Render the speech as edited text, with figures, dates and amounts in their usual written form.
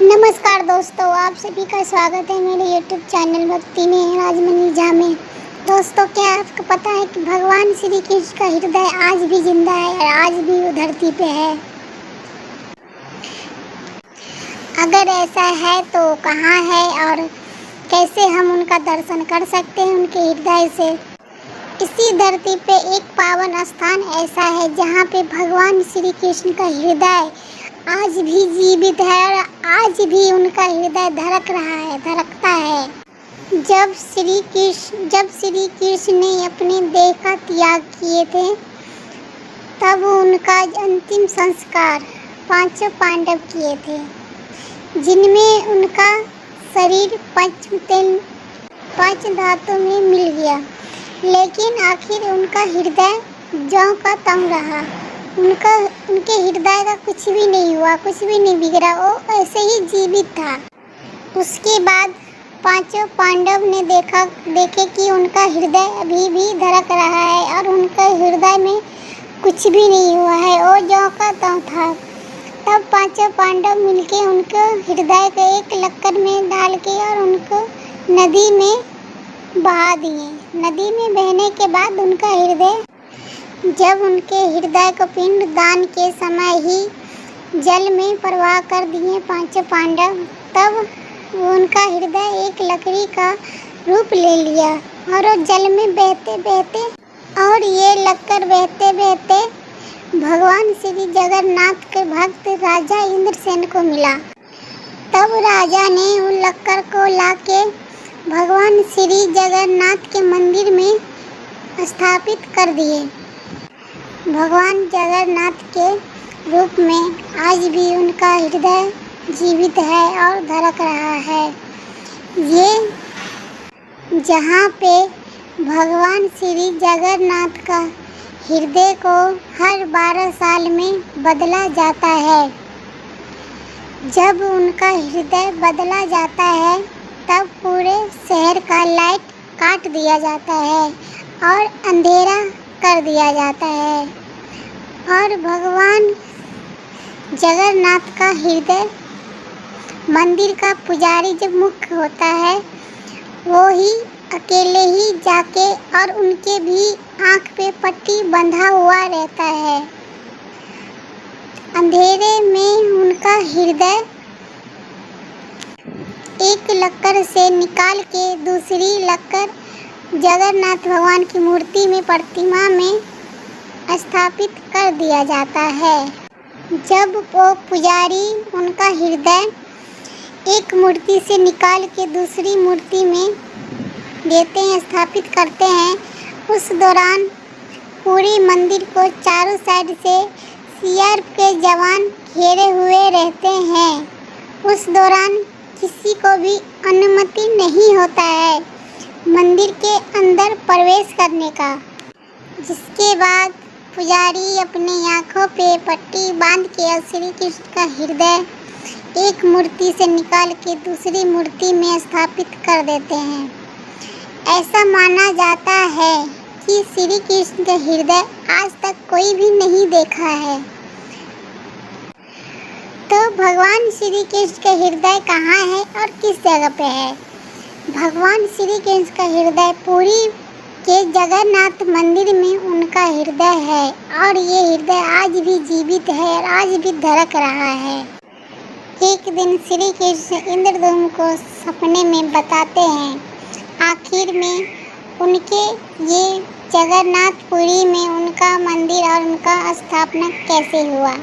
नमस्कार दोस्तों, आप सभी का स्वागत है मेरे YouTube चैनल भक्ति में राजमनी झा में। दोस्तों, क्या आपको पता है कि भगवान श्री कृष्ण का हृदय आज भी जिंदा है और आज भी वो धरती पे है। अगर ऐसा है तो कहाँ है और कैसे हम उनका दर्शन कर सकते हैं उनके हृदय से। इसी धरती पे एक पावन स्थान ऐसा है जहाँ पे भगवान श्री कृष्ण का हृदय आज भी जीवित है और आज भी उनका हृदय धड़कता है। जब श्री कृष्ण ने अपने देह का त्याग किए थे, तब उनका अंतिम संस्कार पांचों पांडव किए थे, जिनमें उनका शरीर पंच धातु में मिल गया, लेकिन आखिर उनका हृदय ज्यों का त्यों रहा। उनके हृदय का कुछ भी नहीं हुआ, कुछ भी नहीं बिगड़ा, वो ऐसे ही जीवित था। उसके बाद पांचों पांडव ने देखे कि उनका हृदय अभी भी धड़क रहा है और उनका हृदय में कुछ भी नहीं हुआ है, वो ज्यों का त्यों था। तब पांचों पांडव मिलके उनको हृदय को एक लक्कड़ में डाल के और उनको नदी में बहा दिए। नदी में बहने के बाद उनका हृदय, जब उनके हृदय को पिंड दान के समय ही जल में प्रवाह कर दिए पांचों पांडव, तब उनका हृदय एक लकड़ी का रूप ले लिया और वो जल में बहते बहते, और ये लक्कड़ बहते बहते भगवान श्री जगन्नाथ के भक्त राजा इंद्रसेन को मिला। तब राजा ने उन लक्कड़ को लाके भगवान श्री जगन्नाथ के मंदिर में स्थापित कर दिए। भगवान जगन्नाथ के रूप में आज भी उनका हृदय जीवित है और धड़क रहा है। ये जहाँ पे भगवान श्री जगन्नाथ का हृदय को हर 12 साल में बदला जाता है। जब उनका हृदय बदला जाता है, तब पूरे शहर का लाइट काट दिया जाता है और अंधेरा कर दिया जाता है, और भगवान जगन्नाथ का हृदय, मंदिर का पुजारी जो मुख्य होता है, वो ही अकेले ही जाके, और उनके भी आँख पे पट्टी बंधा हुआ रहता है। अंधेरे में उनका हृदय एक लक्कड़ से निकाल के दूसरी लक्कड़ जगन्नाथ भगवान की मूर्ति में, प्रतिमा में स्थापित कर दिया जाता है। जब वो पुजारी उनका हृदय एक मूर्ति से निकाल के दूसरी मूर्ति में देते हैं, स्थापित करते हैं, उस दौरान पूरी मंदिर को चारों साइड से सीआरपीएफ के जवान घेरे हुए रहते हैं। उस दौरान किसी को भी अनुमति नहीं होता है मंदिर के अंदर प्रवेश करने का। जिसके बाद पुजारी अपनी आँखों पे पट्टी बांध के श्री कृष्ण का हृदय एक मूर्ति से निकाल के दूसरी मूर्ति में स्थापित कर देते हैं। ऐसा माना जाता है कि श्री कृष्ण का हृदय आज तक कोई भी नहीं देखा है। तो भगवान श्री कृष्ण का हृदय कहाँ है और किस जगह पे है? भगवान श्री कृष्ण का हृदय पुरी के जगन्नाथ मंदिर में उनका हृदय है, और ये हृदय आज भी जीवित है और आज भी धड़क रहा है। एक दिन श्री कृष्ण इंद्रद्युम्न को सपने में बताते हैं। आखिर में उनके ये जगन्नाथपुरी में उनका मंदिर और उनका स्थापना कैसे हुआ।